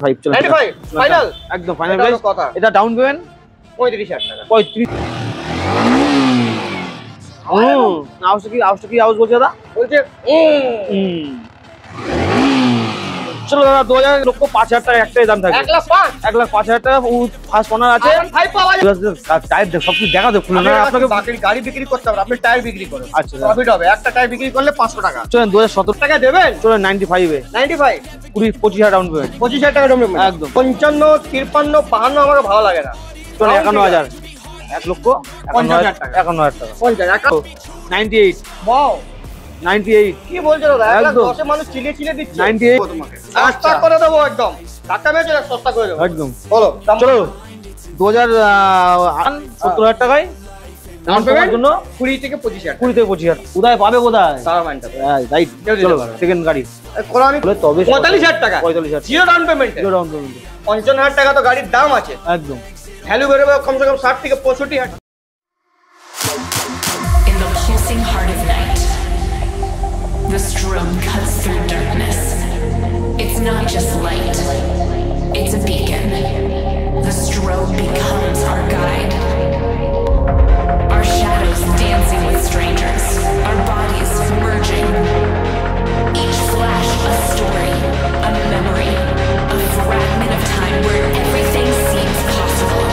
5 চলো 95 ফাইনাল একদম final price কথা। এটা ডাউন পেমেন্ট 35000 টাকা। 35 আওয়াজটা কি আওয়াজ বলছে দাদা? বলছে চলো দাদা 2000 লক্ষ 5000 টাকা একটাই দাম থাকবে। 1,05,000 1,05,000 টাকা ফার্স্ট ওনার আছে। ভাই পাওয়া যাবে। টায়ার সব কিছু দেখা দেব খুলে না আপনাকে বাকির গাড়ি বিক্রি করতে হবে, আপনি টায়ার বিক্রি করেন। আচ্ছা প্রফিট হবে, একটা টায়ার বিক্রি করলে 500 টাকা। চলেন 2017 টাকা দেবেন। চলেন 95 এ 95 25,000 ডাউন পেমেন্ট 25,000 টাকা ডাউন পেমেন্ট একদম। 55 53 52 আমার ভালো লাগে না। চলেন 51,000 1 লক্ষ 50,000 টাকা 51,000 টাকা 50 98 ওয়াও 98 কি বলছো দাদা? একদম। 1,10 মানুষ চিলিয়ে দিচ্ছে 98 তোমাকে সস্তা করে দেবো একদম। টাকা মেয়ে চলে সস্তা করে দেবো একদম। বলো চলো 2070,000 টাকায় ডাউন পেমেন্টের জন্য 20 থেকে 25,000 20 থেকে 25,000 কোথায় পাবে কোথায়? সারা মাইন্ডটা রাইট চলো সেকেন্ড গাড়ি কোরআনি বলে তবে 45,000 টাকা 45,000 zero down payment zero down payment 55,000 টাকা তো গাড়ির দাম আছে, একদম। ভ্যালু বেরোবে কমসে কম 60 থেকে 65,000। In the pulsing heart of night, the strobe cuts through darkness. It's not just light, it's a beacon. The strobe becomes our guide. Our shadows dancing with strangers, our bodies merging. Each flash a story, a memory, a fragment of time where everything seems possible.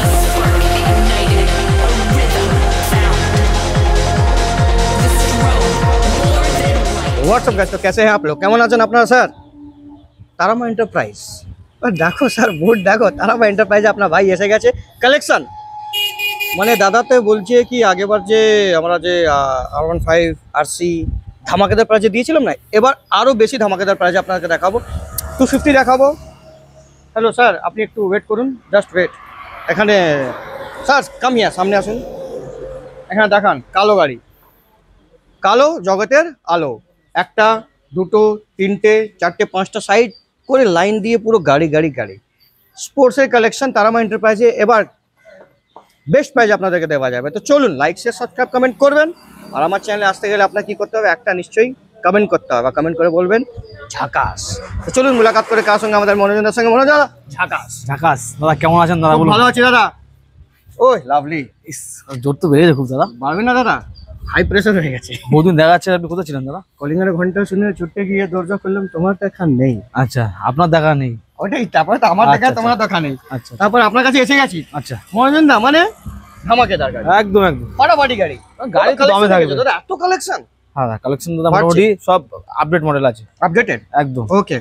A spark ignited, a rhythm found. The strobe, more than light. WhatsApp guys, तो कैसे हैं आप लोग? কেমন আছেন আপনারা sir? Tara Maa enterprise দেখো sir, board দেখো, তারামা এন্টারপ্রাইজে আপনার ভাই এসে গেছে কালেকশন। মানে দাদাতে বলছে কি আগেবার যে আমরা যে R15 RC ধামাকেদার প্রাইজে দিয়েছিলাম না, এবার আরও বেশি ধামাকেদার প্রাইজে আপনাকে দেখাবো। 250 দেখাবো। হ্যালো স্যার, আপনি একটু ওয়েট করুন, জাস্ট ওয়েট। এখানে স্যার কামিয়া সামনে আসুন, এখানে দেখান কালো গাড়ি, কালো জগতের আলো। একটা দুটো তিনটে চারটে পাঁচটা সাইড করে লাইন দিয়ে পুরো গাড়ি গাড়ি গাড়ি স্পোর্টসের কালেকশন তারামা এন্টারপ্রাইজে এবার বেস্ট প্রাইজ আপনাদেরকে দেওয়া যাবে। তো চলুন লাইক শেয়ার সাবস্ক্রাইব কমেন্ট করবেন। আর আমার চ্যানেলে আসতে গেলে আপনার কী করতে হবে? একটা নিশ্চয়ই কমেন্ট করতে হবে, কমেন্ট করে বলবেন ঝাকাস। তো চলুন মুলাকাত করে কার সঙ্গে? আমাদের মনোরঞ্জনের সঙ্গে। মনোজ দাদা ঝাকাস। ঝাকাস দাদা, কেমন আছেন দাদা? বলুন। ভালো আছি দাদা। ওই লাভলি, জোর তো বেড়েছে খুব দাদা। পারবেন না দাদা, হাই প্রেশার হয়ে গেছে। বহুদিন দেখা যাচ্ছে, আপনি কোথায় ছিলেন দাদা? কলিংয়ের ঘন্টা শুনে ছুটে গিয়ে দরজা করলাম, তোমার দেখা নেই। আচ্ছা, আপনার দেখা নেই? ওইটাই, তারপরে তো আমার দেখা আচ্ছা, তোমার দেখা নেই। আচ্ছা তারপর আপনার কাছে এসে গেছি। আচ্ছা, মনোরঞ্জন দা মানে ধামাকেদার গাড়ি, একদম একদম ফাটাফাটি গাড়ি। গাড়ি তো দামে থাকবে দাদা, এত কালেকশন। হ্যাঁ, কালেকশন দাদা মোটামুটি সব আপডেট মডেল আছে, আপডেটেড একদম। ওকে,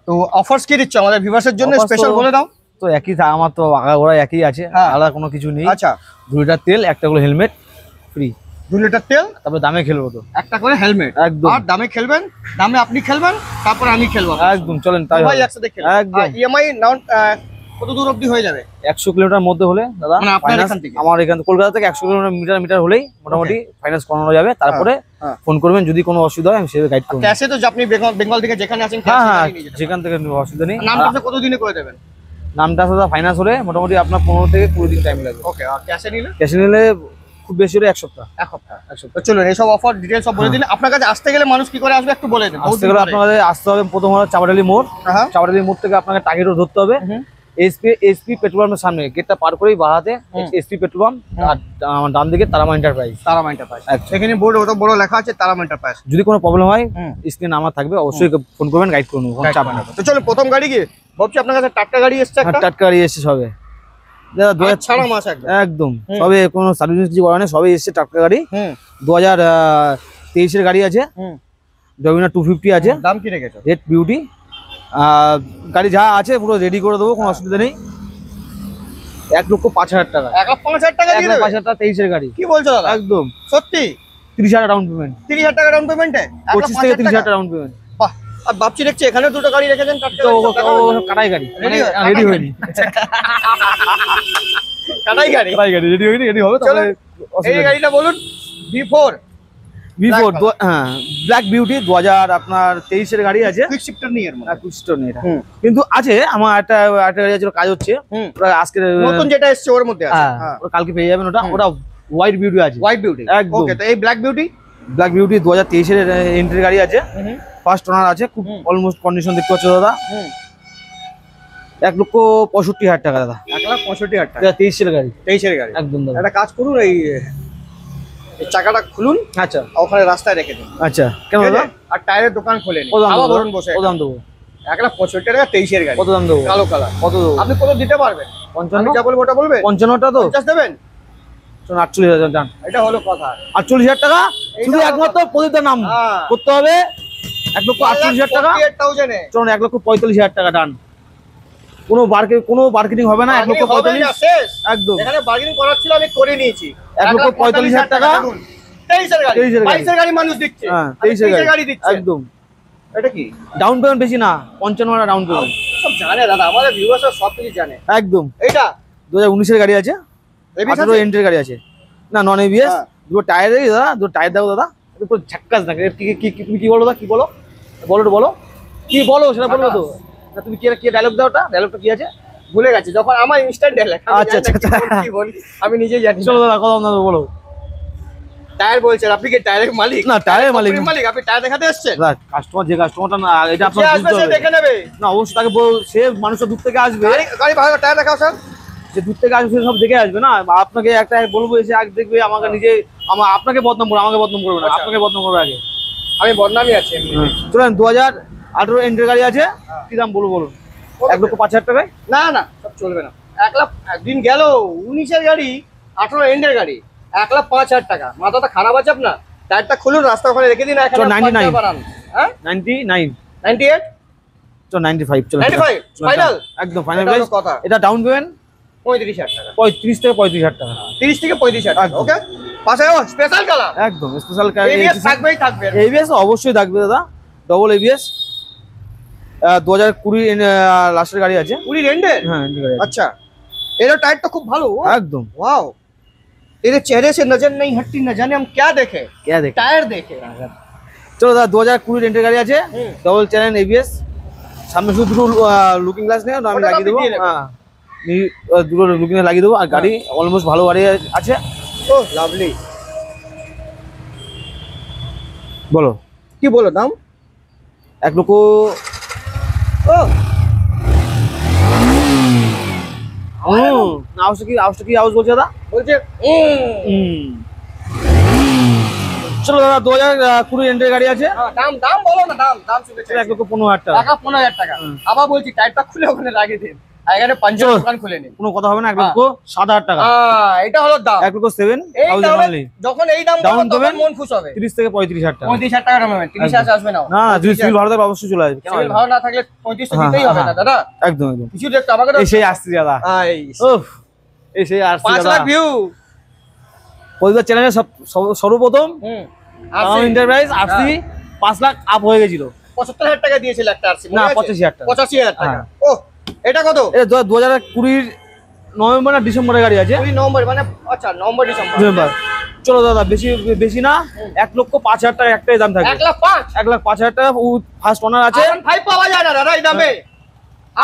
তো অফার্স কি দিচ্ছ আমাদের ভিউয়ার্সের জন্য? Offers স্পেশাল তো- বলে দাও। তো একই আমার তো আগাগোড়া একই আছে, হ্যাঁ। আলাদা কোনো কিছু নেই। আচ্ছা, 2 লিটার তেল, একটা করে হেলমেট ফ্রি, 2 লিটার তেল, তারপরে দামে খেলবো তো একটা করে হেলমেট। একদম। আর দামে খেলবেন, দামে আপনি খেলবেন, তারপর আমি খেলবো। একদম, চলেন তাই ভাই হবে। একসাথে খেলবো। একদম। ইএমআই কত দূর অবধি হয়ে যাবে? 100 কিলোমিটার মধ্যে হলে দাদা মানে আপনার finance- এখান থেকে? আমার এখান থেকে কলকাতা থেকে 100 কিলোমিটার হলেই মোটামুটি ফাইন্যান্স করানো যাবে। তারপরে হ্যাঁ। ফোন করবেন, যদি কোনো অসুবিধা হয় আমি সেভাবে গাইড করবো। ক্যাশে তো আপনি বেঙ্গল থেকে যেখানে আছেন, হ্যাঁ হ্যাঁ, cash এ নিয়ে যেতে যেখান থেকে অসুবিধা নেই। পারেন। নামটা কত দিনে করে দেবেন? নামটা দাদা ফাইন্যান্স হলে মোটামুটি আপনার 15 থেকে 20 দিন টাইম লাগবে। ওকে, আর ক্যাশে নিলে ক্যাশে নিলে খুব বেশি হলে 1 সপ্তাহ। এক সপ্তাহ। তো চলুন এইসব অফার ডিটেইলস সব বলে দিন। আপনার কাছে আসতে গেলে মানুষ কি করে আসবে একটু বলে দিন। আসতে গেলে আপনাদের আসতে হবে প্রথম হলো চাপাডালি মোড়। হ্যাঁ, চাপাডালি মোড় থেকে আপনাকে টাকি রোড ধরতে হবে। এসপি পেট্রোল পাম্পের সামনে গেটটা পার করেই বাহাতে এসপি পেট্রোল পাম্প, আর আমার ডান দিকে তারামা এন্টারপ্রাইজ। তারামা এন্টারপ্রাইজ, আচ্ছা। এখানে বোর্ড অত বড় লেখা আছে তারামা এন্টারপ্রাইজ। যদি কোনো প্রবলেম হয় স্ক্রিনে নাম্বার থাকবে, অবশ্যই ফোন করবেন, গাইড করুন, কোনো চাপ নেই। তো চলুন প্রথম গাড়ি কি ভাবছি আপনার কাছে টাটকা গাড়ি এসছে একটা। টাটকা গাড়ি এসছে সবে দাদা, 2000 ছাড়া মাস একদম। একদম সবে, কোনো সার্ভিস কিছু করা নেই, সবে এসছে টাটকা গাড়ি। 2023 এর গাড়ি আছে, ডমিনার 250 আছে, দাম কি রেখেছো? Red beauty. গাড়ি যা আছে পুরো রেডি করে দেবো, কোনো অসুবিধা নেই। 1,05,000 টাকা। 1,05,000 টাকা দিয়ে দেবে? 1,05,000 টাকা 23 এর গাড়ি, কি বলছো দাদা? একদম। সত্যি? 30,000 ডাউন পেমেন্ট, 30,000 টাকা ডাউন পেমেন্টে? 25 থেকে 30,000 টাকা ডাউন পেমেন্ট। বাহ, আর ভাবছি দেখছি এখানে দুটো গাড়ি রেখেছেন টাটকা। কাটাই গাড়ি, Ready রেডি হয়নি। কাটাই গাড়ি, কাটাই গাড়ি রেডি হয়নি, রেডি হবে চলো। তাহলে। এই গাড়িটা বলুন। V4 V4 হ্যাঁ, ব্ল্যাক বিউটি 2023 এর গাড়ি আছে। কুইক শিফটার নিয়ে এর মধ্যে। কুইক স্টোর নেই এটা, কিন্তু আছে আমার একটা গাড়ি আছে, কাজ হচ্ছে ওটা আজকে নতুন যেটা এসছে ওর মধ্যে আছে। হ্যাঁ, ওটা কালকে পেয়ে যাবেন। ওটা হোয়াইট বিউটি আছে, হোয়াইট বিউটি। একদম। ওকে, তো এই ব্ল্যাক বিউটি ব্ল্যাক বিউটি 2023 এর এন্ট্রি গাড়ি আছে। ফার্স্ট ওনার আছে, খুব অলমোস্ট কন্ডিশন দেখতে পাচ্ছ দাদা। 1,65,000 টাকা দাদা। 1,65,000 টাকা। 23 এর গাড়ি। 23 এর গাড়ি। একদম দাদা। একটা কাজ করুন, এই চাকাটা খুলুন, আচ্ছা ওখানে রাস্তায় রেখে দিন। আচ্ছা কেন দাদা? আর টায়ারের দোকান খোলেন, কত দাম আবার দেবো? বরণ বসে। কত দাম দেবো? 1,65,000 টাকা, 23 এর গাড়ি। কত দাম দেবো? কালো কালার। কত দেবো? আপনি কত দিতে পারবেন? 55? আমি যা বলবো ওটা বলবে? 55টা তো? 50 দেবেন? 48,000 টান। এটা হলো কথা। 48,000 টাকা শুধু এইটা একমাত্র প্রদীপদার নাম হ্যাঁ। করতে হবে। 1,48,000 টাকা। 48,000 এ। চলুন 1,45,000 টাকা ডান। কোনো বার্গেনিং হবে না। বার্গেনিং হবে না, 1,45,000 শেষ। একদম। এখানে বার্গেনিং করার ছিল, আমি করে নিয়েছি। 1,45,000 টাকা। 23 এর গাড়ি। 23 এর গাড়ি। 22 এর গাড়ি মানুষ দিচ্ছে। হ্যাঁ, আমি 23 এর গাড়ি দিচ্ছে। একদম। এটা কি? ডাউন পেমেন্ট বেশি না, 55 ডাউন পেমেন্ট। সব জানে দাদা, আমাদের ভিউয়ার্স সব কিছু জানে। একদম। এটা 2019 এর গাড়ি আছে, এবিএস 18 আছে? এন্ট্রির গাড়ি আছে। না নন এবিএস। হ্যাঁ। দুটো টায়ার দেই দাদা, দুটো টায়ার দাও দাদা। এটা পুরো ঝাক্কাস না। তুমি কি বলো দাদা? কি বলো? বলো কি বলো সেটা বলবো তো। না তুমি কি ডায়লগ দাও? ওটা ডায়লগটা কি আছে? ভুলে গেছে, যখন আমার ইনস্ট্যান্ট ডায়লগ। আচ্ছা, আচ্ছা। কি বলি আমি নিজেই জানি। চলো দাদা কত দাম বলো। টায়ার বলছেন, আপনি কি টায়ারের মালিক? না, টায়ারের মালিক কোম্পানির মালিক, আপনি টায়ার দেখাতে এসেছেন? দাদা কাস্টমার, যে কাস্টমারটা না এটা সে আপনার আসবে, বুঝতে সে হবে। দেখে নেবে। না অবশ্যই তাকে সে মানুষের দূর থেকে আসবে, গাড়ি ভালো টায়ার দেখাও স্যার। যে দূর থেকে আসবে সে সব দেখে আসবে না। আপনাকে একটা বলবো এসে আগে দেখবে, আমাকে নিজে আপনাকে বদনাম করবে, আমাকে বদনাম করবে না, আচ্ছা। আপনাকে বদনাম করবে আগে। আমি বদনামই আছি এমনি। চলেন 2018 এন্ট্রির গাড়ি আছে, কি দাম বলবো বলুন? 1,05,000 টাকায়। না না, সব চলবে না। 1 লাখ একদিন গেল, 19 এর গাড়ি, 18 এন্ডের গাড়ি, 1,05,000 টাকা। মাথাটা খারাপ আছে আপনার? টায়ারটা খুলুন, রাস্তা ওখানে রেখে দিন। চল, 99 বাড়ান। হ্যাঁ 99, 98, চল 95, চল 95 ফাইনাল। একদম ফাইনাল এটা হলো প্রাইস। কথা। এটা ডাউন পেমেন্ট 35,000 টাকা। 35 থেকে 35,000 টাকা। 30 থেকে 35,000 টাকা। একদম। ওকে, পাশে স্পেশাল কালার। একদম স্পেশাল এবিএস থাকবেই থাকবে। এবিএস অবশ্যই থাকবে দাদা, ডবল এবিএস। 2020 লাস্টের গাড়ি আছে। 20 এন্ডের? হ্যাঁ এন্ট্রির গাড়ি আছে। अच्छा, एरो टाइट तो खूब भालो। একদম। वाओ, तेरे चेहरे से नजर नहीं हटती, न जाने हम क्या देखे। কে দেখ। टायर देखे। চলো দাদা 2020 এন্ট্রির গাড়ি আছে, হুম। Double channel ABS. সামনে শুধু দুটো লুকিং গ্লাস নেই, আমি ওটা লাগিয়ে আপনি দেবো। দিয়ে দেবেন। হ্যাঁ দুটো লুকিং লাগিয়ে দেবো। আর গাড়ি অলমোস্ট ভালো গাড়ি আছে। Oh lovely. বলো কি বলো দাম? 1 লক্ষ। ও আওয়াজটা কি আওয়াজ বলছে দাদা? বলছে চলো দাদা 2020 এন্ট্রির গাড়ি আছে, দাম দাম বলো না, দাম দাম শুনেছি। 1,15,000 টাকা। টাকা 15,000 টাকা। আবার বলছি টায়ারটা খুলে ওখানে লাগিয়ে দিন, আর এখানে পাঞ্জাব চল। দোকান খুলে নিন। কোনো কথা হবে না। 1,07,000 টাকা। এটা হলো দাম। 1,07,000 এই দামে অনলি। যখন এই দাম Down বলবো, তখন payment? মন খুশ হবে। 30 থেকে 35,000 টাকা। 35,000 টাকা দাম হবে। 30,000 আসবে না। না যদি সিভিল ভালো থাকলে অবশ্যই চলে আসবে। কেন সিভিল আসবে না? ভালো না থাকলে 35 তো হ্যাঁ, দিতেই হবে না হ্যাঁ। দাদা। একদম একদম। কিছু দেখতে আমাকে তো এসে আসছি দাদা। উফ এসে আসছি 5 দাদা। লাখ ভিউ। পরিবার চ্যানেলে সর্বপ্রথম আসি। এন্টারপ্রাইজ আসছি 5 লাখ আপ হয়ে গেছিল। 75,000 টাকা দিয়েছিল একটা আরসি। না 85,000 টাকা। 85,000 টাকা। হ্যাঁ। ও এটা কত? এটা 2020 নভেম্বর না ডিসেম্বরের গাড়ি আছে। 20 নভেম্বর, মানে আচ্ছা নভেম্বর ডিসেম্বর। নভেম্বর। চলো দাদা বেশি না, 1,05,000 টাকা একটাই দাম থাকবে। 1,05,000। 1,05,000 টাকা ফার্স্ট ওনার আছে। ভাই পাওয়া যায় না দাদা এই দামে।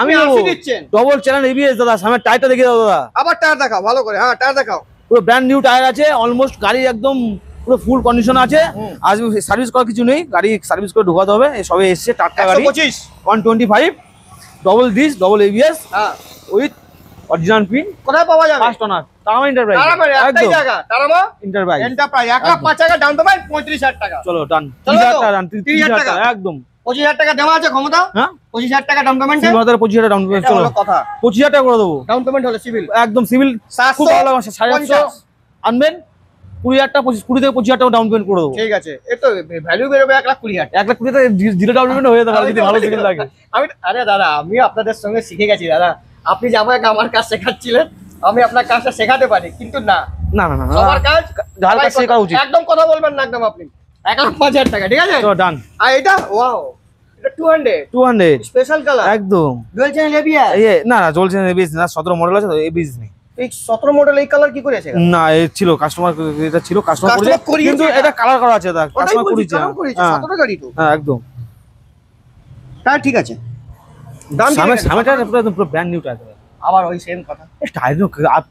আমি আমি আরসি দিচ্ছেন। ডবল চ্যানেল এবিএস দাদা, সামনে টায়ারটা দেখে দাও দাদা। আবার টায়ার দেখাও ভালো করে। হ্যাঁ টায়ার দেখাও। পুরো ব্র্যান্ড নিউ টায়ার আছে, অলমোস্ট গাড়ি একদম পুরো ফুল কন্ডিশন আছে। আজ সার্ভিস করার কিছু নেই, গাড়ি সার্ভিস করে ঢোকাতে হবে। সবে এসছে টাটকা গাড়ি। 125। 125 ডবল ডিস ডবল এবিএস হ্যাঁ উইথ অরিজিনাল পিন, কোথায় পাওয়া যাবে? First owner, Tara Maa enterprise. Tara Maa একটাই জায়গা, তারামা এন্টারপ্রাইজ। এন্টারপ্রাইজ। 1,05,000 টাকা ডাউন পেমেন্ট, 35,000 টাকা। চলো ডান। চলো 30,000 তো, টাকা ডান। 30,000 30,000 টাকা। টাকা একদম। 25,000 টাকা দেওয়া আছে ক্ষমতা। হ্যাঁ 25,000 টাকা down payment. Civil 25,000 down payment. এটা চলো হলো কথা। 25,000 টাকা করে দেবো ডাউন পেমেন্ট হলো সিভিল। একদম। সিভিল 750 খুব ভালো লাগবে। 750 আনবেন, 20,000 টাকা 20 থেকে 25,000 টাকা ডাউন পেমেন্ট করে দেবো। ঠিক আছে, এ তো ভ্যালু বেরোবে 1,20,000। 1,20,000 টাকা জিরো ডাউন পেমেন্ট হয়ে যাবে যদি ভালো সিভিল থাকে। আমি আরে দাদা, আমি আপনাদের সঙ্গে শিখে গেছি দাদা। আপনি যে আমাকে আমার কাজ শেখাচ্ছিলেন, আমি আপনার কাজটা শেখাতে পারি, কিন্তু না, না না না সবার কাজ যার কাজ শেখা উচিত। একদম কথা বলবেন না একদম আপনি। 1,05,000 টাকা, ঠিক আছে। চলো ডান। আর এটা ওয়াও, এটা 200 200 স্পেশাল কালার, একদম। Dual channel ABS. এই না না চলছে না এবিএস না, 17 মডেল আছে তো এবিএস নেই। এই 17 মডেল এই কালার কি করে আছে? না এ ছিল কাস্টমার, এটা ছিল কাস্টমার Customer করেছে, করিয়েছে কিন্তু এটা। এটা কালার করা আছে দাদা, ওটাই কাস্টমার বলছি, করেছে। কালার করেছে, হ্যাঁ 17 গাড়ি তো। হ্যাঁ একদম। হ্যাঁ ঠিক আছে, দাম সামনেটা পুরো একদম পুরো ব্র্যান্ড নিউ টায়ার। আবার ওই সেম কথা। টায়ার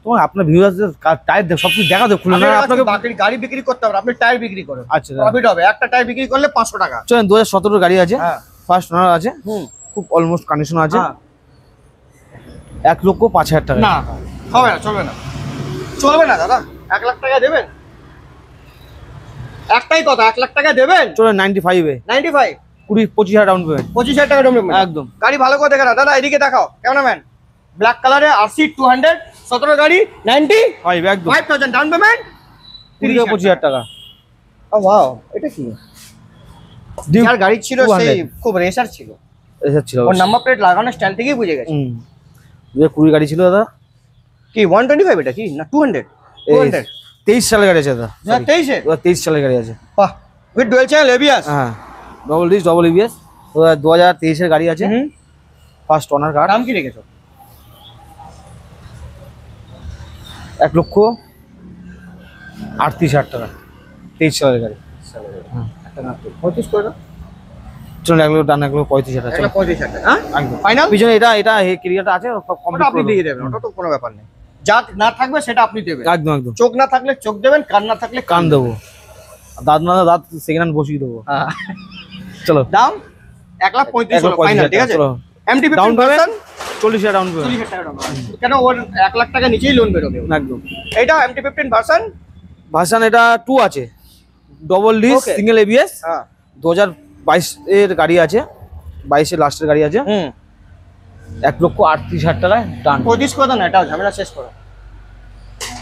তোমার আপনার ভিউয়ার্সদের টায়ার সব কিছু দেখা দেবো খুলে না আপনাকে। গাড়ি বিক্রি করতে হবে, আপনি টায়ার বিক্রি করেন, আচ্ছা প্রফিট হবে। একটা টায়ার বিক্রি করলে 500 টাকা। চলেন 2017 গাড়ি আছে, হ্যাঁ ফার্স্ট ওনার আছে, খুব অলমোস্ট কন্ডিশন আছে, 1,05,000 টাকা। না হবে না, চলবে না, চলবে না দাদা। 1 লাখ টাকা দেবেন? একটাই কথা, 1 লাখ টাকা দেবেন? চলেন 95 এ 95, 20-25,000 ডাউন পেমেন্ট। 25,000 টাকা ডাউন পেমেন্ট। একদম। গাড়ি ভালো করে দেখে না দাদা, এদিকে দেখাও ক্যামেরাম্যান। ব্ল্যাক কালারে RC 200 17 গাড়ি 95,000 একদম ডাউন পেমেন্ট, 20-25,000 টাকা। ও ওয়াও, এটা কি? Duke যার গাড়ি ছিল 200 সেই খুব রেসার ছিল, এসে ছিল। ওর নাম্বার প্লেট লাগানোর স্টাইল থেকেই বুঝে গেছে। 2020 গাড়ি ছিল দাদা। কি 125 এটা কি না 200? 200 23 সালের গাড়ি আছে দাদা। 2023 এ? 23 সালের গাড়ি আছে। বাহ, উইথ ডুয়াল চ্যানেল ABS। হ্যাঁ, ডবল ডিস ডবল ABS। 2023 এর গাড়ি আছে, ফার্স্ট ওনার কার। দাম কি রেখেছো? 1,38,000 টাকা, 23 সালের গাড়ি। 35 করে দাও। চলুন 1 লাখ ডান, 1,35,000 টাকা। 1,35,000 টাকা। হ্যাঁ একদম ফাইনাল। পিছনে এটা ক্যারিয়ারটা আছে, সব ওটা কমপ্লিট আপনি দিয়ে দেবেন, ওটা তো কোনো ব্যাপার নেই। যা না থাকবে সেটা আপনি দেবেন। একদম একদম। চোখ না থাকলে চোখ দেবেন, কান না থাকলে কান দেবো, দাঁত না দাঁত সেকেন্ড হ্যান্ড বসিয়ে দেবো। হ্যাঁ। চলো দাম 1,35,000 ফাইনাল, ঠিক আছে। MT down 15 payment 40,000 down payment. 40,000 টাকা ডাউন পেমেন্ট। কেন ওর 1 লাখ টাকা নিচেই লোন বেরোবে। একদম। এটা MT 15 ভার্সন। ভার্সন এটা 2 আছে, double disc Okay. Single ABS। হ্যাঁ 2022 এর গাড়ি আছে, 22 এর লাস্টের গাড়ি আছে। 1,38,000 টাকায় ডান। 25 করে দাও না, এটাও ঝামেলা শেষ করো।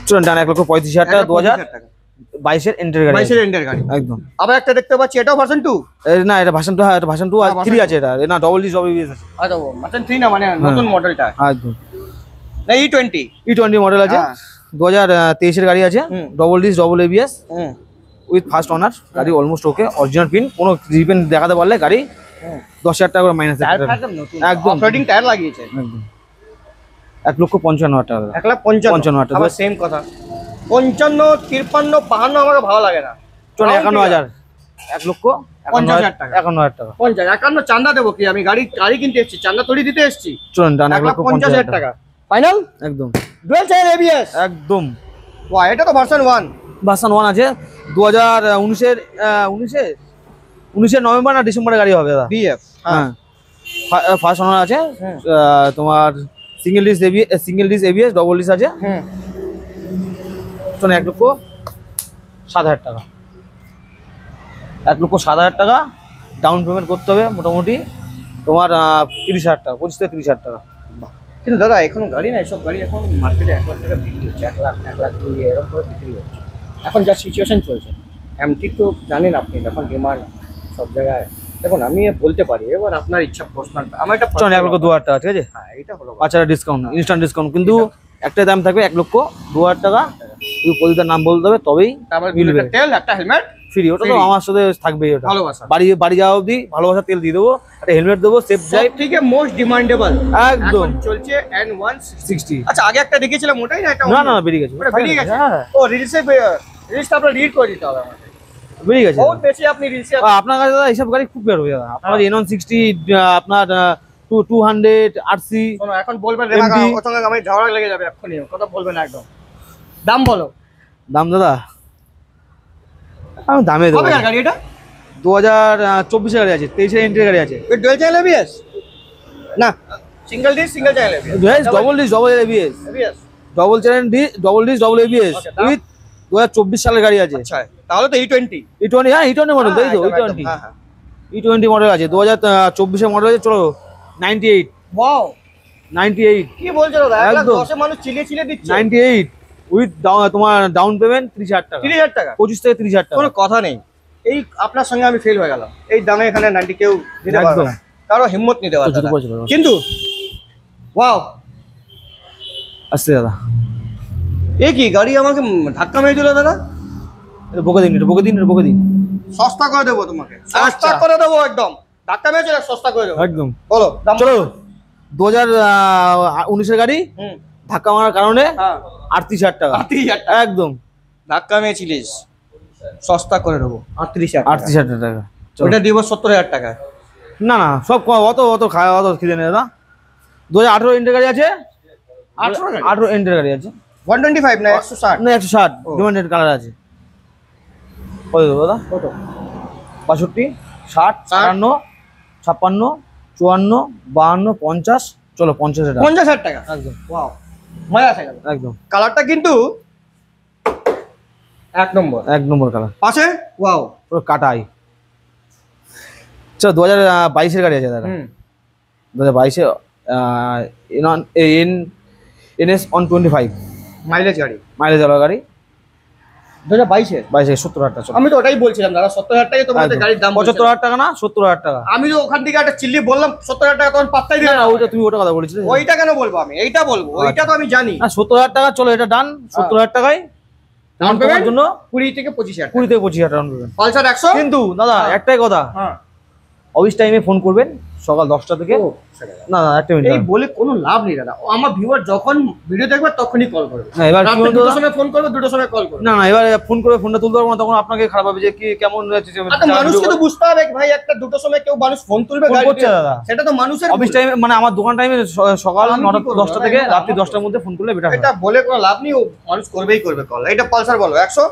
চলুন ডান, 1,35,000 টাকা। 2022 এর এন্টার গাড়ি 22 আছে। এর এন্ডের গাড়ি। একদম। আবার একটা দেখতে পাচ্ছি, এটাও ভার্সন 2। না এটা ভার্সন 2, হ্যাঁ এটা ভার্সন 2 আর 3 আছে। এটা না ডবল ডিস ডবল ABS আছে। আচ্ছা, ভার্সন 3 না, মানে নতুন মডেলটা একদম। না E20। E20 মডেল আছে, 2023 এর গাড়ি আছে, double disc double ABS with first owner গাড়ি, অলমোস্ট ওকে, অরিজিনাল পিন, কোনো রিপেন দেখাতে পারলে গাড়ি 10,000 টাকা করে মাইনাস। টায়ার একদম নতুন, একদম অফরোডিং টায়ার লাগিয়েছে। একদম। 1,55,000 টাকা। 1,55,000 টাকা। আবার সেম কথা। 55, 53, 52 আমাকে ভালো লাগে না। চলো 51,000, 1,50,000 টাকা। 51,000 টাকা। 50, 51 চান্দা দেবো কি? আমি গাড়ি কিনতে এসেছি, চান্দা তৈরি দিতে এসেছি। চলুন ডান, 1,50,000 টাকা ফাইনাল। একদম ডুয়াল চ্যানেল ABS। একদম। ওয়া, এটা তো ভার্সন 1। ভার্সন 1 আছে, 2019 এর নভেম্বর না ডিসেম্বরের গাড়ি হবে দাদা। BF। হ্যাঁ, ফার্স্ট ওনার আছে, তোমার single dish ABS, double disc আছে। চলুন 1,07,000 টাকা। 1,07,000 টাকা ডাউন পেমেন্ট করতে হবে মোটামুটি তোমার 30,000 টাকা, 25 থেকে 30,000 টাকা। কিন্তু দাদা এখনো গাড়ি না, এসব গাড়ি এখন মার্কেটে 1 লাখ টাকা বিক্রি হচ্ছে, 1 লাখ 1,02,000 এরকম করে বিক্রি হচ্ছে এখন যা সিচুয়েশন চলছে। MT তো জানেন আপনি, এখন ডিমান্ড সব জায়গায়। দেখুন আমি বলতে পারি, এবার আপনার ইচ্ছা পার্সোনাল। আমার এটা চলুন 1,02,000 টাকা, ঠিক আছে। হ্যাঁ, এটা হলো আচ্ছা ডিসকাউন্ট, ইনস্ট্যান্ট ডিসকাউন্ট, কিন্তু একটাই দাম থাকবে 1,02,000 টাকা। শুধু প্রদীপের নাম বলতে হবে তবেই তারপর মিলবে। তেল, একটা হেলমেট ফ্রি, ওটা তো Free। আমার সাথে থাকবেই। ওটা ভালোবাসা। বাড়ি যাওয়া অবধি ভালোবাসা তেল দিয়ে দেবো, একটা হেলমেট দেবো, সেফ ড্রাইভ। সব থেকে মোস্ট ডিমান্ডেবল একদম চলছে N160। 60। আচ্ছা, আগে একটা দেখেছিলাম, ওটাই না? এটা না না বেরিয়ে গেছে, ওটা বেরিয়ে গেছে। হ্যাঁ ও রিলসটা আপনার রিড করে দিতে হবে আমাকে। বেরিয়ে গেছে। বহুত বেশি আপনি রিলসে। আপনার কাছে দাদা এইসব গাড়ি খুব বের হয়ে যাবে। আপনার N160, আপনার 200 RC। শোনো, এখন বলবেন রে MT মাগা, ওর সঙ্গে আমি ঝগড়া লেগে যাবে এক্ষুনি, কথা বলবেন একদম। দাম বলো। দাম দাদা আমি দামে দেবো। কবে গাড়ি এটা? 2024 গাড়ি আছে, 23 এন্ট্রি গাড়ি আছে। ডুয়াল চ্যানেল ABS না single channel ABS? Double disc double ABS, ABS। Double channel double disc double ABS Okay, দাম? উইথ 2024 সালের গাড়ি আছে। আচ্ছা, তাহলে তো E20। E20, হ্যাঁ E20 মডেল, তাই তো একদম, E20। হ্যাঁ, হ্যাঁ। E20 মডেল আছে, 2024 এর মডেল আছে। চলো 98 ওয়াও, 98 কি বলছো দাদা? একদম। 1,10,000 মানুষ চিলিয়ে দিচ্ছে। 98 উইথ তোমার ডাউন পেমেন্ট 30,000 টাকা, 30,000 টাকা 25 থেকে 30,000 টাকা। কোনো কথা নেই। এই আপনার সঙ্গে আমি ফেল হয়ে গেলাম, এই দামে এখানে 90 কেউ দিতে পারবে একদম। না, কারো হিম্মত নিতে পারবে জুতো না। পরে চলে যাবে। কিন্তু ওয়াও, আসছে দাদা, এ কি গাড়ি আমাকে ধাক্কা মেরে দিল দাদা। এটা বকে দিন, এটা বকে দিন, এটা বকে দিন। সস্তা করে দেবো তোমাকে, সস্তা করে দেবো একদম। ধাক্কা মেরে চলে সস্তা করে দেবো। একদম। বলো দাম। চলো 2019 এর গাড়ি, ধাক্কা মারার কারণে হ্যাঁ 38,000 টাকা। 38,000 টাকা একদম ধাক্কা মেরেছিলিস, সস্তা করে দেবো 38,000 38,000 টাকা। চলো। ওটা দিব 70,000 টাকা। না না সব অত খিদে নেই দাদা। 2018 এন্ট্রি গাড়ি আছে, 18 গাড়ি 18 এন্টের গাড়ি আছে 125 না 160? না 160 ও। ডিমান্ডেড কালার আছে। কত দেবো দাদা? কত? 62 60 57 56 54 52 50, চলো 50 টাকা 50,000 টাকা। একদম ওয়াও, মজা আছে গেল। একদম কালারটা কিন্তু এক নম্বর। এক নম্বর কালার, পাশে ওয়াও। পুরো কাটাই। চলো 2022 এর গাড়ি আছে দাদা, 2022 এ NS 125 মাইলেজ গাড়ি, মাইলেজ ওয়ালা গাড়ি, 2022 এর। 22 70,000 টাকা। চলো আমি তো ওটাই বলছিলাম দাদা, 70,000 টাকায় তোমাদের গাড়ির দাম 75,000 টাকা না 70,000 টাকা। আমি তো ওখান থেকে একটা চিল্লি বললাম 70,000 টাকা, তখন পাত্তাই দিলে না না। ওইটা তুমি ওটা কথা বলেছিলে। ওইটা কেন বলবো আমি, এইটা বলবো, ওইটা তো আমি জানি। না 70,000 টাকা, চলো এটা ডান। 70,000 টাকায় ডাউন তোমার পেমেন্ট জন্য 20 থেকে 25,000 20 থেকে 25,000 টাকা ডাউন পেমেন্ট। পালসার 100। কিন্তু দাদা হ্যাঁ। একটাই কথা, হ্যাঁ, অফিস টাইমে ফোন করবেন সকাল 10টা থেকে। না না একটা মিনিট এই বলে কোনো লাভ নেই দাদা। ও আমার ভিউয়ার যখন ভিডিও দেখবে তখনই কল করবে। না এবার কি রাত্রে বলতো 2টার দাদা? সময় ফোন করবে, 2টার সময় কল করবে। না না এবার ফোন করে ফোনটা তুলতে পারবো না, তখন আপনাকে খারাপ হবে যে কি কেমন হয়েছে। আচ্ছা, মানুষকে তো বুঝতে হবে ভাই, একটা 2টার সময় কেউ মানুষ ফোন তুলবে ফোন গাড়ি করছে দিয়ে। দাদা। সেটা তো মানুষের অফিস ভুল। টাইমে মানে আমার দোকান টাইমে সকাল আমি কি 9টা করবো? 10টা থেকে দাদা, রাত্রি আমার- 10টার মধ্যে ফোন করলে বেটার হয়। এটা বলে কোনো লাভ নেই, ও মানুষ করবেই করবে কল। এটা পালসার বলো 100।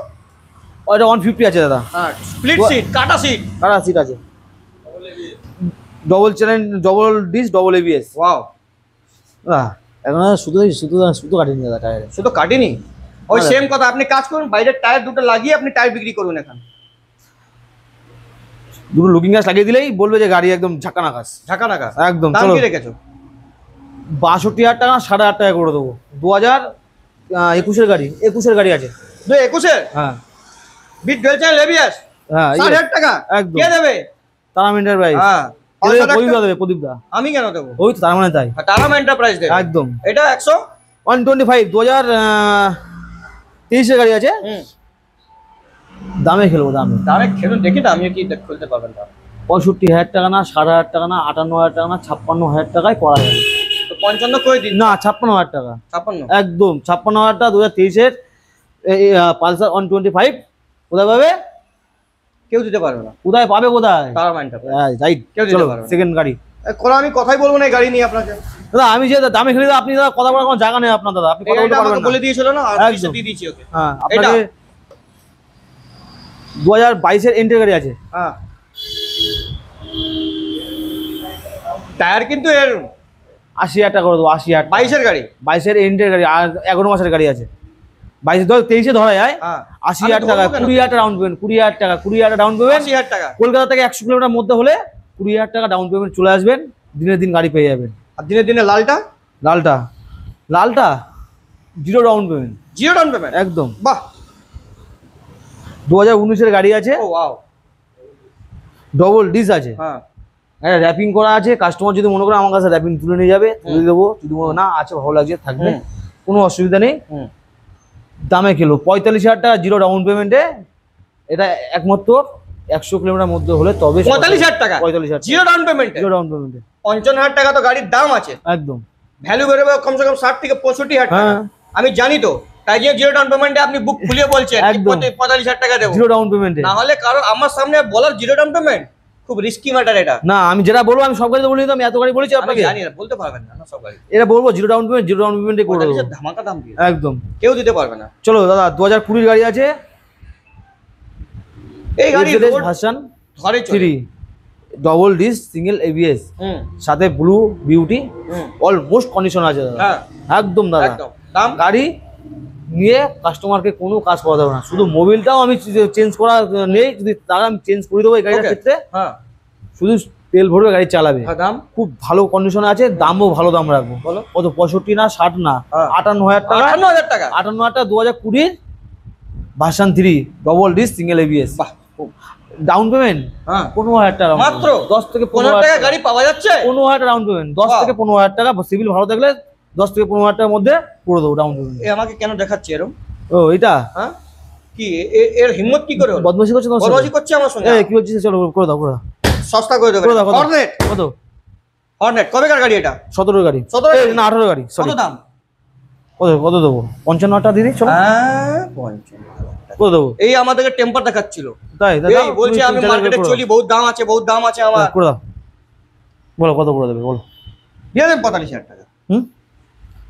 ওটা 150 আছে দাদা, হ্যাঁ, স্প্লিট সিট, কাটা সিট। কারা সিট আছে, double channel, double disc, double ABS। Wow, এখন শুধু শুধু শুধু কাটিনি দাদা টায়ারে। শুধু কাটিনি। ওই না, সেম কথা, আপনি কাজ করুন, বাইরের টায়ার দুটো লাগিয়ে আপনি টায়ার বিক্রি করুন এখন। দুটো লুকিং গ্লাস লাগিয়ে দিলেই বলবে যে গাড়ি একদম ঝাঁকা নাকাশ। ঢাকা নাকা একদম। দাম চলো কি রেখেছো? 62,000 টাকা 8,500 টাকা করে দেবো। 2021 গাড়ি, 21 গাড়ি আছে। 2021 হ্যাঁ বিট ডুয়েল চ্যানেল এবিএস হ্যাঁ 60,000 টাকা একদম। কে দেবে? তারাম এন্টারপ্রাইজ। হ্যাঁ, প্রদীপ দা দেবে, প্রদীপ দা। আমি কেন দেবো? ওই তো তার মানে তাই টারাম এন্টারপ্রাইজ দেবে একদম। এটা 100। 125 2023 এর গাড়ি আছে। দামে খেলবো, দামে। দামে খেলুন, দেখি তো আমি কি খুলতে পারবেন না। 65,000 টাকা না 7,500 টাকা না 58,000 টাকা না 56,000 টাকায় করা যাবে। তো 55 করে দিন। না 56,000 টাকা 56 একদম। 56,000 টাকা 2023 এর পালসার 125 কোথায় পাবে? কেউ দিতে পারবে না। কোথায় পাবে, কোথায়? টারাম এন্টারপ্রাইজ রাইট। কেউ দিতে চলো পারবে না। সেকেন্ড গাড়ি। কোনো আমি কথাই বলবো না এই গাড়ি নিয়ে আপনাকে। দাদা আমি যে দামে খেলে আপনি দাদা কথা বলার কোনো জায়গা নেই আপনার দাদা, আপনি এই কথা বলতে গাড়িটা পারবেন আমাকে না। বলে দিয়েছিল না, আর একদম। কিছু দিয়ে দিয়েছি ওকে। হ্যাঁ আপনাকে 2022 এর এন্ট্রি গাড়ি আছে। হ্যাঁ, টায়ার কিন্তু এর 80,000 টাকা করে দেবো। 80,000 22 এর গাড়ি। 22 এর এন্ট্রি গাড়ি, আর 11 মাসের গাড়ি আছে। 23 ধরা যায়। হ্যাঁ, 80,000 আমি টাকা, ধরবো কেন? 20,000 টাকা ডাউন পেমেন্ট, 20,000 টাকা, 20,000 ডাউন পেমেন্ট। 80,000 টাকা। কলকাতা থেকে 100 কিলোমিটার মধ্যে হলে 20,000 টাকা ডাউন পেমেন্ট চলে আসবেন, দিনের দিন গাড়ি পেয়ে যাবেন। আর দিনে দিনে লালটা লালটা, লালটা 0 ডাউন পেমেন্ট 0 ডাউন পেমেন্ট। একদম। বাহ, 2019 এর গাড়ি আছে, ও ওয়াও। ডবল ডিস আছে, হ্যাঁ, একটা র্যাপিং করা আছে। কাস্টমার যদি মনে করে আমার কাছে র্যাপিং তুলে নিয়ে যাবে, তুলে দেবো। যদি মনে না আছে ভালো লাগছে থাকবে, হুম। কোনো অসুবিধা নেই। হুম। দামে খেলো 45,000 টাকা 0 ডাউন পেমেন্টে। এটা একমাত্র 100 কিলোমিটার মধ্যে হলে তবে 45,000 টাকা 45,000 0 ডাউন পেমেন্টে। 0 ডাউন পেমেন্টে 55,000 টাকা তো গাড়ির দাম আছে, একদম। ভ্যালু বেরোবে কমসে কম 60 থেকে 65,000 টাকা। হ্যাঁ। আমি জানি তো, তাই যে 0 ডাউন পেমেন্টে আপনি বুক খুলিয়ে বলছেন কি একদম। 45,000 টাকা দেবো। 0 ডাউন পেমেন্টে না হলে কারো আমার সামনে বলার 0 ডাউন পেমেন্ট খুব রিস্কি ম্যাটার। এটা না, আমি যেটা বলবো আমি সব গাড়িতে বলি তো, আমি এত গাড়ি বলেছি আমি আপনাকে। জানি না, বলতে পারবেন না সব গাড়ি। এটা বলবো 0 ডাউন পেমেন্ট, 0 ডাউন পেমেন্টে করে দেবো 45,000 ধামাকা দাম দিয়ে একদম। কেউ দিতে পারবে না। চলো দাদা 2020 গাড়ি আছে, এই গাড়ি ভার্সন ধরে চলে। 3 ডবল ডিস সিঙ্গেল ABS হুম, সাথে ব্লু বিউটি, হুম। অলমোস্ট কন্ডিশন আছে দাদা। হ্যাঁ, একদম দাদা। একদম। দাম গাড়ি নিয়ে কাস্টমারকে কোনো কাজ করা দেবো না, শুধু মোবিলটাও আমি চেঞ্জ করা নেই, যদি তারা আমি চেঞ্জ করে দেবো এই গাড়িটার Okay. ক্ষেত্রে। হ্যাঁ, শুধু তেল ভরবে, গাড়ি চালাবে। হ্যাঁ, দাম খুব ভালো কন্ডিশনে আছে, দামও ভালো দাম রাখবো। বলো। কত 65 না 60 না হ্যাঁ। 58,000 টাকা। 58,000 টাকা। 58,000 টাকা 2020 version 3 double disc single ABS। বাহ, খুব। ডাউন পেমেন্ট হ্যাঁ, 15,000 টাকা মাত্র 10 থেকে 15,000 15,000 টাকা গাড়ি পাওয়া যাচ্ছে। 15,000 টাকা ডাউন পেমেন্ট, 10 বাহ। থেকে 15,000 টাকা। সিভিল ভালো থাকলে 10 থেকে 15,000 টাকার মধ্যে করে দেবো ডাউন পেমেন্ট। এ আমাকে কেন দেখাচ্ছে এরকম? ও এটা হ্যাঁ, কি এর হিম্মত কি করে হলো? বদমাশি করছে তোমার সাথে? বদমাশি করছে আমার সঙ্গে। এই কি বলছিস, চলো করে দাও, করে দাও, সস্তা করে দেবে। করে দাও, করে দাও। হর্নেট, কত? হর্নেট কবেকার গাড়ি এটা? 17 গাড়ি, 17 এই না 18 গাড়ি, কত সরি। দাম? কত কত দেবো? 55,000 টাকা দিদি, চলো হ্যাঁ, 55,000 টাকা। করে দেবো। এই আমাদেরকে টেম্পার দেখাচ্ছিল। তাই দাদা এই বলছে আমি মার্কেটে চলি, বহুত দাম আছে, বহুত দাম আছে আমার। করে দাও, বলো কত করে দেবে বলো। দিয়ে দেন 45,000 টাকা। হুম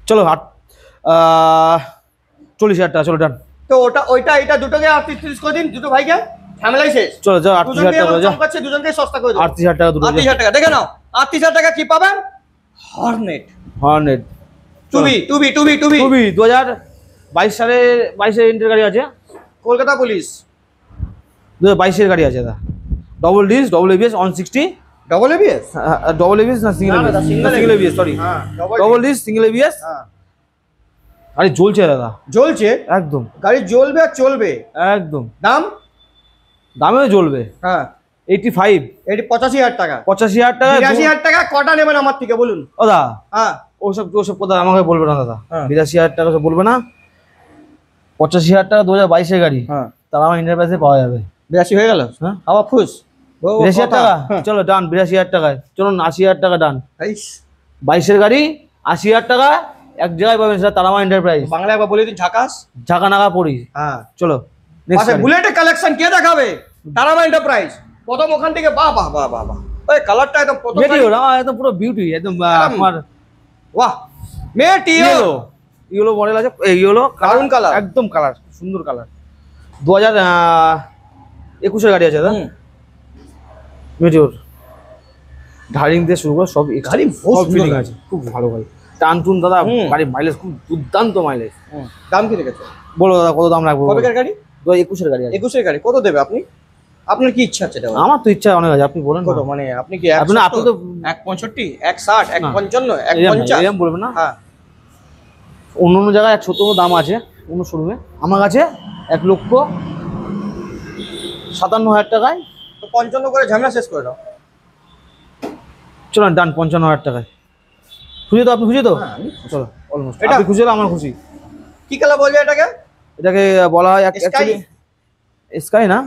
চলো 40,000 টাকা, চলো ডান। তো ওইটা এটা দুটোকে 38 করে দিন, দুটো ভাইকে ঝামেলাই শেষ। চলো যাও, 38,000 টাকা যাও, চমকাচ্ছে, দুজনকে সস্তা করে দিন। 38,000 টাকা দুটো। 38,000 টাকা দেখে নাও। 38,000 টাকা কি পাবেন? হর্নেট হর্নেট টুবি 2022 সালে 22 এন্ট্রির গাড়ি আছে, কলকাতা পুলিশ 2022 গাড়ি আছে দাদা। Double disc, double ABS, 160। Double ABS. Double ABS না সিঙ্গেল না, ABS? single single ABS, sorry. হ্যাঁ ডবল ডিস, সিঙ্গেল এবিএস। হ্যাঁ গাড়ি জ্বলছে দাদা, জ্বলছে, একদম গাড়ি জ্বলবে আর চলবে। একদম, দাম? দামেও জ্বলবে। হ্যাঁ 85, এটি 85,000 টাকা। 85,000 টাকা। 82,000 টাকা কটা নেবেন আমার থেকে বলুন? ও দাদা হ্যাঁ ওসব কথা আমাকে বলবে না দাদা। হ্যাঁ। 82,000 টাকা সব বলবে না। 85,000 টাকা 2022 গাড়ি, হ্যাঁ তারা আমার এন্টারপ্রাইজে পাওয়া যাবে। 82 হয়ে গেল। হ্যাঁ আবার ফুস 82,000 টাকা, চলো ডান। 82,000 টাকায় চলুন, 80,000 টাকা ডান। 22 গাড়ি 80,000 টাকা এক জায়গায় পাবেন, সেটা তারামা এন্টারপ্রাইজ। বাংলায় একবার বলে দিন, ঝাকাস। ঝাঁকা নাকা পড়ি। হ্যাঁ চলো আচ্ছা, বুলেটের কালেকশন কে দেখাবে? তারামা এন্টারপ্রাইজ। প্রথম ওখান থেকে বাহ বাহ বাহ বাহ বাহ, ওই কালারটা একদম প্রথম মেটিওর আমার একদম পুরো বিউটি, একদম আমার বাহ। মেটিও ইয়েলো মডেল আছে, ইয়েলো দারুণ কালার, একদম কালার সুন্দর কালার। 2021 গাড়ি আছে দাদা, মেটিওর। ঢারিং দিয়ে শুরু করে সব গাড়ি সব ফিলিং আছে, খুব ভালো গাড়ি। টান টুন দাদা, গাড়ি মাইলেজ খুব দুর্দান্ত মাইলেজ। দাম কি রেখেছে? বলো দাদা কত দাম রাখবো? কবেকার গাড়ি? 2021 গাড়ি আছে। 21 গাড়ি কত দেবে আপনি? আপনার কি ইচ্ছা আছে দেওয়ার? আমার তো ইচ্ছা অনেক আছে, আপনি বলেন কত? না। মানে আপনি কি আপনি তো 165, 160, 155, এরম 150? বলবেন না। হ্যাঁ অন্য অন্য জায়গায় 170 দাম আছে অন্য শোরুমে, আমার কাছে 1,57,000 টাকায়। তো 55 করে ঝামেলা শেষ করে দাও। চলো ডান, 55,000 টাকায়। খুশি তো আপনি? খুশি তো? হ্যাঁ, আমি চলো অলমোস্ট। এটা- আপনি খুশি হলে আমার খুশি। কি কালার বলবে এটাকে? এটাকে বলা হয় অ্যাকচুয়ালি স্কাই না,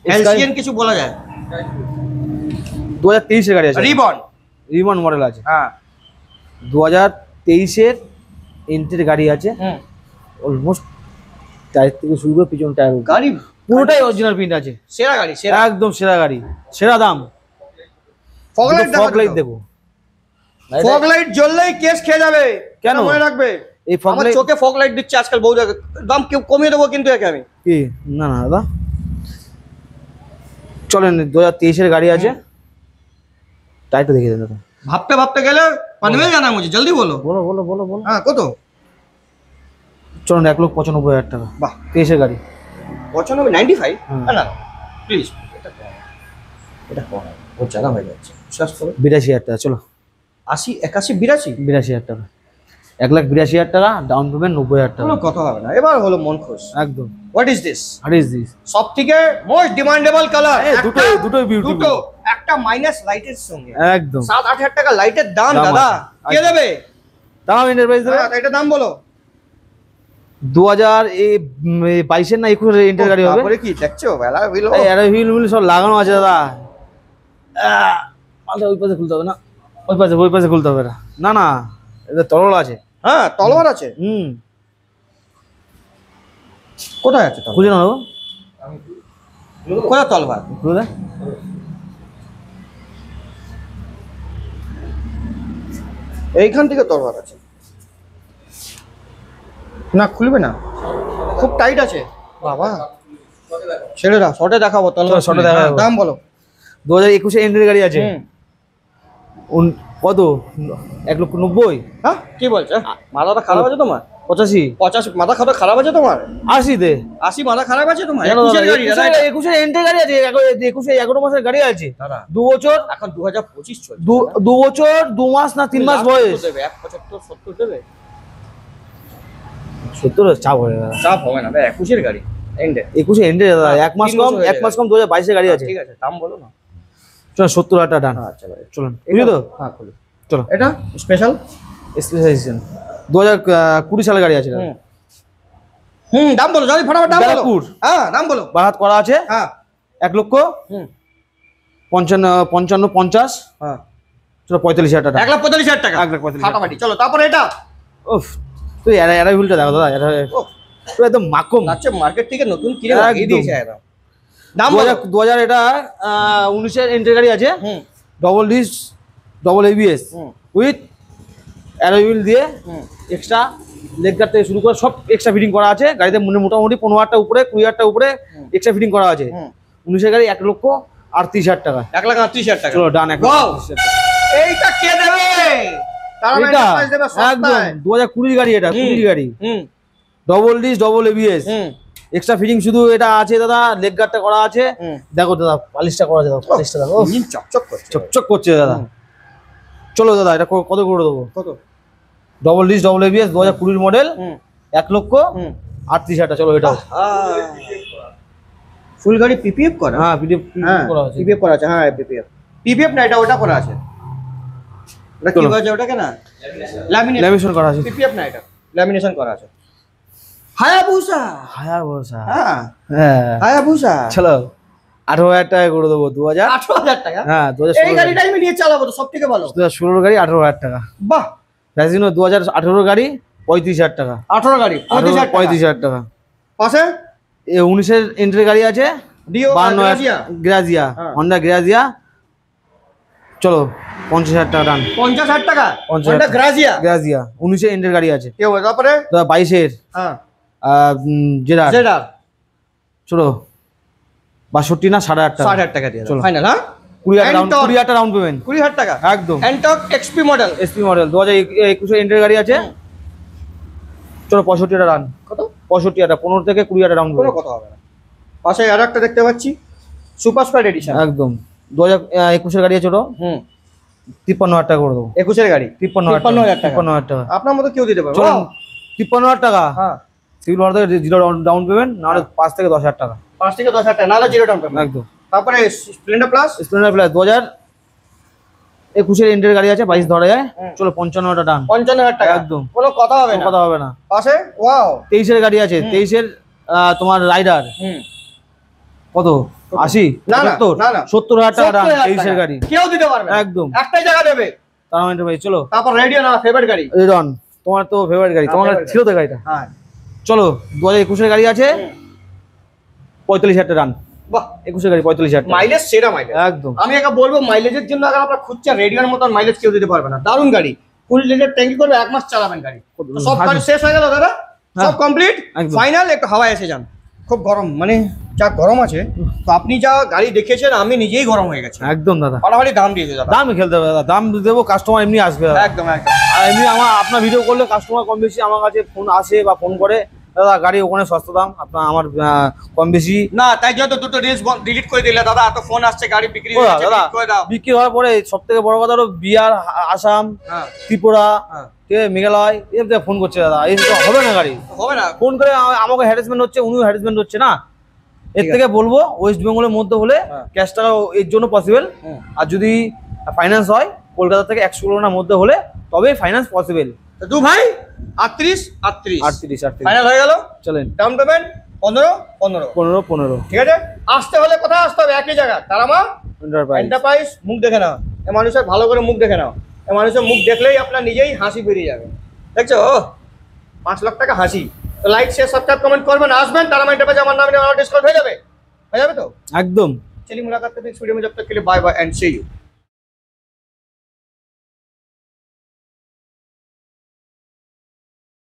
এলসিএন কিছু বলা যায়? 2023 গাড়ি আছে, রিবন। রিবন মডেল আছে। হ্যাঁ 2023 এন্ট্রির গাড়ি আছে, অলমোস্ট টায়ার থেকে শুরু করে পিছন টায়ার গাড়ি পুরোটাই অরিজিনাল প্রিন্ট আছে। সেরা গাড়ি, সেরা। একদম সেরা গাড়ি, সেরা দাম। ফগ লাইট ফগ লাইট দেবো। ফগ লাইট জ্বললেই কেস খেয়ে যাবে, কেন? মনে রাখবে। এই ফগ আমার লাইট চোখে ফগ লাইট দিচ্ছে আজকাল বহু জায়গায়। দাম কেউ কমিয়ে দেবো কিন্তু একে আমি। কি? না না দাদা চলেন, 2023 গাড়ি আছে। টাইটটা দেখিয়ে দেন দাদা। ভাবতে ভাবতে গেলে পানবে জানা মুঝে, জলদি বলো। বলো বলো বলো বলো। হ্যাঁ কত? চলুন 1,95,000 টাকা। বাহ, 23 গাড়ি। 95, 95? হুম। না প্লিজ, এটা কম, ওর জায়গা হয়ে যাচ্ছে। বিশ্বাস করো। 82,000 টাকা, চলো 80, 81, 82? 82,000 টাকা। 1,82,000 টাকা ডাউন পেমেন্ট, 90,000 টাকা। কোনো কথা হবে না, এবার হলো মন খুশ। একদম। What is this? What is this? সব থেকে মোস্ট ডিমান্ডেবল কালার। দুটোই বিউটিফুল। দুটো, একটা মাইনাস লাইটের সঙ্গে। একদম 7-8,000 টাকা লাইটের দাম দাম দাদা। আছে। কে দেবে? দাম এন্টারপ্রাইজ দেবে। হ্যাঁ, এটা দাম বলো। 2022 না 21 এন্টার গাড়ি হবে। তারপরে কি দেখছো বেলা বিলো? এই আরে হুইল মুইল সব লাগানো আছে দাদা। মালটা ওই পাশে খুলতে হবে না, ওই পাশে খুলতে হবে না। না না এটা তরল আছে। হ্যাঁ তলোয়ার আছে। কোথায় আছে তলোয়ার? খুঁজে না বাবু, কোথায় তলোয়ার? খুলে দে। এইখান থেকে তলোয়ার আছে না, খুলবে না, খুব টাইট আছে বাবা। ছেড়ে দাও, শর্টে দেখাবো তলোয়ার। শর্টে দেখাবো। হ্যাঁ, দাম বলো। 2021 এন্ট্রি গাড়ি আছে। কত? 1,90,000। হ্যাঁ কি বলছো? মাথাটা খারাপ আছে তোমার? 85 50 মাথা খারাপ খারাপ আছে তোমার? 80 দে। 80 মাথা খারাপ আছে তোমার? কেন 21 দাদা? এর গাড়ি দাদা এটা। 21 এন্ট্রি গাড়ি আছে, 21 11 মাসের গাড়ি আছে। দাদা 2 বছর, এখন 2025 চলছে। 2 বছর 2 মাস না 3 মাস বয়স। দেবে 175, 70 দেবে। 70 চাপ হয়ে গেল। চাপ হবে না ভাই, 21 এর গাড়ি এন্ডে। 21 এন্ট্রি দাদা, হ্যাঁ, 1 মাস 3 কম, বছর হয়ে 1 মাস কম 2022 গাড়ি আছে। ঠিক আছে, দাম বলো না। চল 70,000 টাকা ডান। আচ্ছা ভাই চলুন বুঝলি তো? হ্যাঁ খুলো। চলো এটা স্পেশাল স্পেশালাইজেশন 2020 সালের গাড়ি আছে দাদা। দাম বলো জলদি ফটাফট দাম বলো। ব্যারাকপুর। হ্যাঁ দাম বলো। বারাত করা আছে হ্যাঁ 1,55,50। হ্যাঁ চলো 45,000 টাকা। 1,45,000 টাকা। 1,45,000 ফাটাফাটি চলো, তারপরে এটা উফ, তুই এরাই ভুলটা দেখো দাদা, তুই একদম মাকম। লাগছে মার্কেট থেকে নতুন কিনে লাগিয়ে একদম। দিয়েছে একদম। দাম বলো। 2000 এটা 19 এর এন্ট্রি গাড়ি আছে, double disc double ABS with alloy wheel দিয়ে, এক্সট্রা লেগ গার্ড থেকে শুরু করে সব এক্সট্রা ফিটিং করা আছে গাড়িতে, মোটামুটি 15,000 উপরে 20,000 উপরে এক্সট্রা ফিটিং করা আছে। 19-এর গাড়ি 1,38,000 টাকা। 1,38,000 টাকা। চলো ডান। এইটা কে দেবে? তারা এটা প্রাইস দেবে একদম সস্তায়। 2020 গাড়ি, এটা 20 গাড়ি, হুম ডবল ডিস ডবল এবিএস, হুম এক্সট্রা ফিটিং শুধু এটা আছে দাদা, লেগ গার্ডটা করা আছে। দেখো দাদা পালিশটা করা আছে, দাদা পালিশটা দেখো ইঞ্জিন চকচক করছে। চকচক করছে দাদা। চলো দাদা এটা কত করে দেবো? কত? Double disc double ABS 2020 model, 1,38,000 টাকা। চলো এটা ফুল গাড়ি পিপিএফ করা? হ্যাঁ পিডিএফ হ্যাঁ করা আছে। পিপিএফ করা আছে। হ্যাঁ পিপিএফ না, এটা ওটা করা আছে। ওটা কি চলো। বলছে ওটাকে না? ল্যামিনেশন। ল্যামিনেশন করা আছে। পিপিএফ না, এটা ল্যামিনেশন করা আছে। হায়াবুসা। হায়াবুসা। হ্যাঁ হ্যাঁ হায়াবুসা। চলো 18,000 টাকা করে দেবো। 18,000 টাকা? হ্যাঁ এই গাড়িটা আমি নিয়ে চালাবো তো, সবথেকে ভালো। 2016 গাড়ি 18,000 টাকা। বাহ। ভ্যাসিনো 2018 গাড়ি 35,000 টাকা। 18 গাড়ি 35,000 টাকা। পাশে 19-এর এন্ট্রি গাড়ি আছে ডিও 52,000 গ্রাজিয়া, হন্ডা গ্রাজিয়া। চলো 50,000 টাকা ডান। 50,000 টাকা 50,000 হন্ডা গ্রাজিয়া। গ্রাজিয়া 19-এর এন্ট্রি গাড়ি আছে। কি হবে তারপরে? 22-এর হ্যাঁ জেডার। জেডার চলো 62 না 8,500 টাকা। 60,000 টাকা দিয়ে চলো। ফাইনাল। হ্যাঁ 20,000 টাকা ডাউন পেমেন্ট। 20,000 টাকা একদম এন্টক এক্সপি মডেল। এসপি মডেল 2021-এর এন্ট্রি গাড়ি আছে। চলো 65 টাকা ডান। কত? 65 টাকা, 15 থেকে 20 টাকা ডাউন কোনো পেমেন্ট। কথা হবে না। পাশে আর একটা দেখতে পাচ্ছি সুপার স্প্রাইট এডিশন। একদম 2021-এর গাড়ি আছে ওটা, 53,000 টাকা করে দেবো। 21-এর গাড়ি 53,000 টাকা। 53,000 টাকা। আপনার মতো কেউ দিতে পারবে? চলো 53,000 টাকা। হ্যাঁ সিভিল ভাড়া থেকে 0 ডাউন পেমেন্ট, নাহলে 5 থেকে 10,000 টাকা। 5 থেকে 10,000 টাকা, নাহলে জিরো ডাউন পেমেন্ট। একদম। তারপরে স্প্লেন্ডার প্লাস। স্প্লেন্ডার প্লাস 2021-এর এন্ট্রির গাড়ি আছে, 22 ধরা যায়। চলো 55 টাকা ডান। 55,000 টাকা একদম। কোনো কথা হবে কোনো না। কথা হবে না। পাশে ওয়াও 23-এর গাড়ি আছে, 23-এর তোমার রাইডার কত? 80? না, না, 70? না, না। 70,000 টাকা ডান। 70,000 23-এর টাকা। গাড়ি কেউ দিতে পারবে না। একদম। একটাই জায়গা দেবে। তার মানে ভাই চলো তারপর রেডিও না ফেভারিট গাড়ি। রেডন, তোমার তো ফেভারিট গাড়ি, তোমার favorite ছিল তো গাড়িটা। হ্যাঁ চলো 2021-এর গাড়ি আছে 45,000 টাকা ডান। বাহ 21-এর গাড়ি 45,000 টাকা। মাইলেজ সেরা মাইলেজ। একদম। আমি একা বলবো মাইলেজের জন্য আগে আপনারা খুঁজছেন, রেডিওর মতন মাইলেজ কেউ দিতে পারবে না। দারুণ গাড়ি, ফুল লিটার ট্যাঙ্কি করবে, 1 মাস চালাবেন গাড়ি। তো সব কাজ শেষ হয়ে গেল দাদা, সব কমপ্লিট একদম। ফাইনাল। একটু হাওয়ায় এসে যান। খুব গরম, মানে যা গরম আছে, তো আপনি যা গাড়ি দেখিয়েছেন আমি নিজেই গরম হয়ে গেছি। একদম দাদা, ফাটাফাটি দাম দিয়েছে দাদা। দাম খেলতে হবে দাদা, দাম দেবো, কাস্টমার এমনি আসবে দাদা। একদম একদম। আর এমনি আপনার ভিডিও করলে কাস্টমার কম বেশি আমার কাছে ফোন আসে বা ফোন করে, দাদা গাড়ি ওখানে সস্তা দাম, আমার কম বেশি না, তাই জন্য দুটো রিলস ডিলিট করে দিলে দাদা। এত ফোন আসছে, গাড়ি বিক্রি হয়ে যাচ্ছে, দাদা delete করে দাও। বিক্রি হওয়ার পরে সব থেকে বড় কথা হলো বিহার, আসাম, হ্যাঁ ত্রিপুরা, হ্যাঁ ঠিক আছে, মেঘালয়, এর থেকে ফোন করছে দাদা। এই তো হবে না গাড়ি, হবে না। ফোন করে আমাকে হ্যারাসমেন্ট হচ্ছে, উনিও হ্যারাসমেন্ট হচ্ছে না। এর ঠিক থেকে বলবো ওয়েস্ট বেঙ্গলের মধ্যে হলে হ্যাঁ। ক্যাশ টাকা এর জন্য পসিবল। আর যদি ফাইন্যান্স হয় কলকাতা থেকে 100 কিলোমিটার মধ্যে হলে তবে ফাইন্যান্স পসিবল। তো দু ভাই 38 ফাইনাল হয়ে গেল। চলেন ডাউন পেমেন্ট 15 15 ঠিক আছে। আসতে হলে কোথায় আসতে হবে? একই জায়গা, তারামা এন্টারপ্রাইজ। মুখ দেখে নাও এ মানুষের, ভালো করে মুখ দেখে নাও। এ মানুষের মুখ দেখলেই আপনার নিজেই হাসি বেরিয়ে যাবে। দেখছো 5 লাখ টাকা হাসি। তো লাইক শেয়ার সাবস্ক্রাইব কমেন্ট করবেন, আসবেন তারামা এন্টারপ্রাইজ। আমার নামে ডিসকাউন্ট হয়ে যাবে তো একদম। चलिए मुलाकात करते हैं इस वीडियो में। जब तक के लिए bye bye and see you.